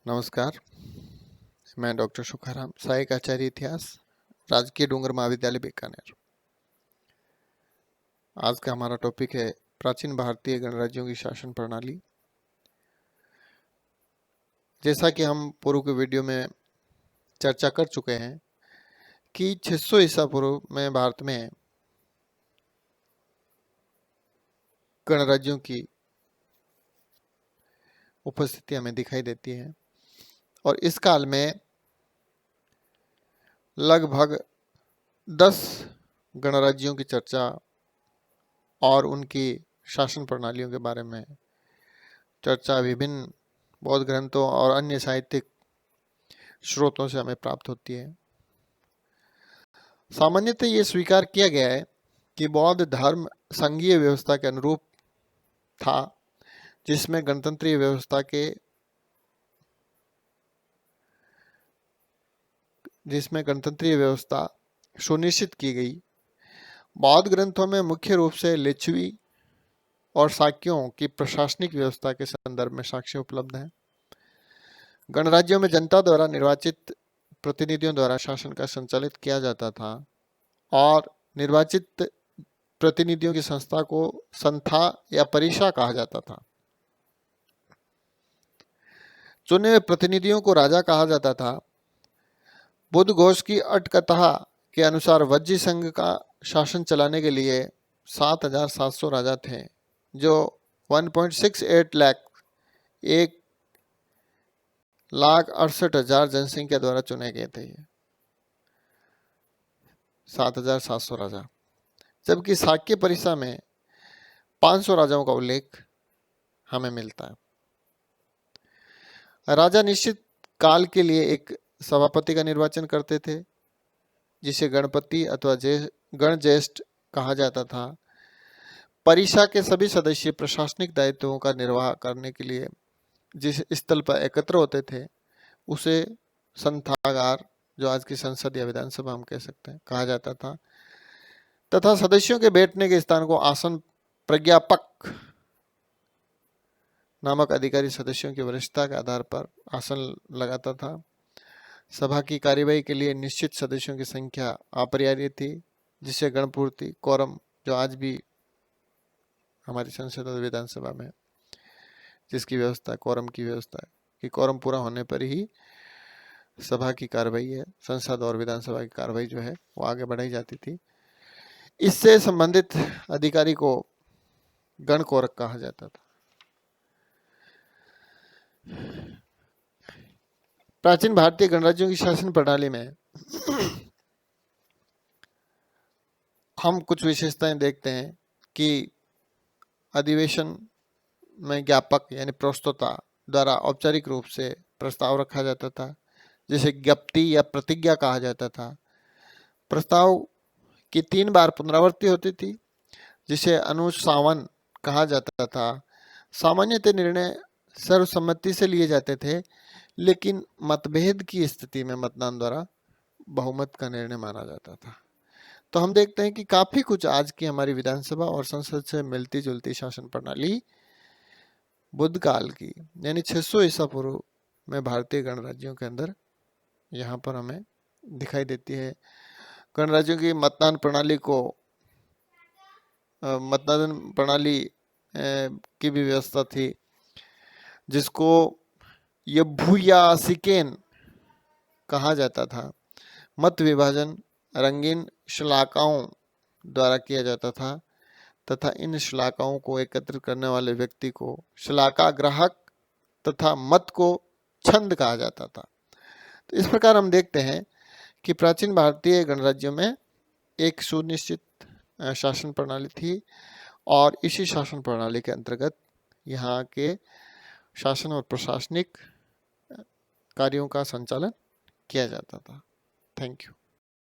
नमस्कार, मैं डॉक्टर सुखाराम, सहायक आचार्य इतिहास, राजकीय डूंगर महाविद्यालय बीकानेर। आज का हमारा टॉपिक है प्राचीन भारतीय गणराज्यों की शासन प्रणाली। जैसा कि हम पूर्व के वीडियो में चर्चा कर चुके हैं कि 600 ईसा पूर्व में भारत में गणराज्यों की उपस्थिति हमें दिखाई देती है और इस काल में लगभग 10 गणराज्यों की चर्चा और उनकी शासन प्रणालियों के बारे में चर्चा विभिन्न बौद्ध ग्रंथों और अन्य साहित्यिक स्रोतों से हमें प्राप्त होती है। सामान्यतः ये स्वीकार किया गया है कि बौद्ध धर्म संघीय व्यवस्था के अनुरूप था, जिसमें गणतंत्रीय व्यवस्था सुनिश्चित की गई। बौद्ध ग्रंथों में मुख्य रूप से लिच्छवी और शाक्यों की प्रशासनिक व्यवस्था के संदर्भ में साक्ष्य उपलब्ध हैं। गणराज्यों में जनता द्वारा निर्वाचित प्रतिनिधियों द्वारा शासन का संचालित किया जाता था और निर्वाचित प्रतिनिधियों की संस्था को संथा या परिषा कहा जाता था। चुने हुए प्रतिनिधियों को राजा कहा जाता था। बुद्ध घोष की अटकथा के अनुसार वज्जी संघ का शासन चलाने के लिए 7,700 राजा थे, जो 1.68 लाख 1,68,000 जनसंख्या द्वारा चुने गए थे। 7,700 राजा, जबकि शाक्य परिषा में 500 राजाओं का उल्लेख हमें मिलता है। राजा निश्चित काल के लिए एक सभापति का निर्वाचन करते थे, जिसे गणपति अथवा गणज्येष्ठ कहा जाता था। परिषा के सभी सदस्य प्रशासनिक दायित्वों का निर्वाह करने के लिए जिस स्थल पर एकत्र होते थे उसे संथागार, जो आज की संसद या विधानसभा हम कह सकते हैं, कहा जाता था, तथा सदस्यों के बैठने के स्थान को आसन प्रज्ञापक नामक अधिकारी सदस्यों की वरिष्ठता के आधार पर आसन लगाता था। सभा की कार्यवाही के लिए निश्चित सदस्यों की संख्या अपरिहार्य थी, जिसे गणपूर्ति कोरम, जो आज भी हमारी संसद और विधानसभा में जिसकी व्यवस्था कोरम की व्यवस्था है कि कोरम पूरा होने पर ही सभा की कार्यवाही है, संसद और विधानसभा की कार्यवाही जो है वो आगे बढ़ाई जाती थी। इससे संबंधित अधिकारी को गणकोरक कहा जाता था। प्राचीन भारतीय गणराज्यों की शासन प्रणाली में हम कुछ विशेषताएं देखते हैं कि अधिवेशन में ज्ञापक यानी प्रस्तोता द्वारा औपचारिक रूप से प्रस्ताव रखा जाता था, जिसे ज्ञप्ति या प्रतिज्ञा कहा जाता था। प्रस्ताव की 3 बार पुनरावृत्ति होती थी, जिसे अनुश्रावण कहा जाता था। सामान्यतः निर्णय सर्वसम्मति से लिए जाते थे, लेकिन मतभेद की स्थिति में मतदान द्वारा बहुमत का निर्णय माना जाता था। तो हम देखते हैं कि काफी कुछ आज की हमारी विधानसभा और संसद से मिलती जुलती शासन प्रणाली बुद्ध काल की यानी 600 ईसा पूर्व में भारतीय गणराज्यों के अंदर यहाँ पर हमें दिखाई देती है। गणराज्यों की मतदान प्रणाली की भी व्यवस्था थी, जिसको यभुयासिकेन कहा जाता था। मत विभाजन रंगीन शलाकाओं द्वारा किया जाता था तथा इन शलाकाओं को एकत्रित करने वाले व्यक्ति को शलाका ग्राहक तथा मत को छंद कहा जाता था। तो इस प्रकार हम देखते हैं कि प्राचीन भारतीय गणराज्यों में एक सुनिश्चित शासन प्रणाली थी और इसी शासन प्रणाली के अंतर्गत यहाँ के शासन और प्रशासनिक कार्यों का संचालन किया जाता था। Thank you.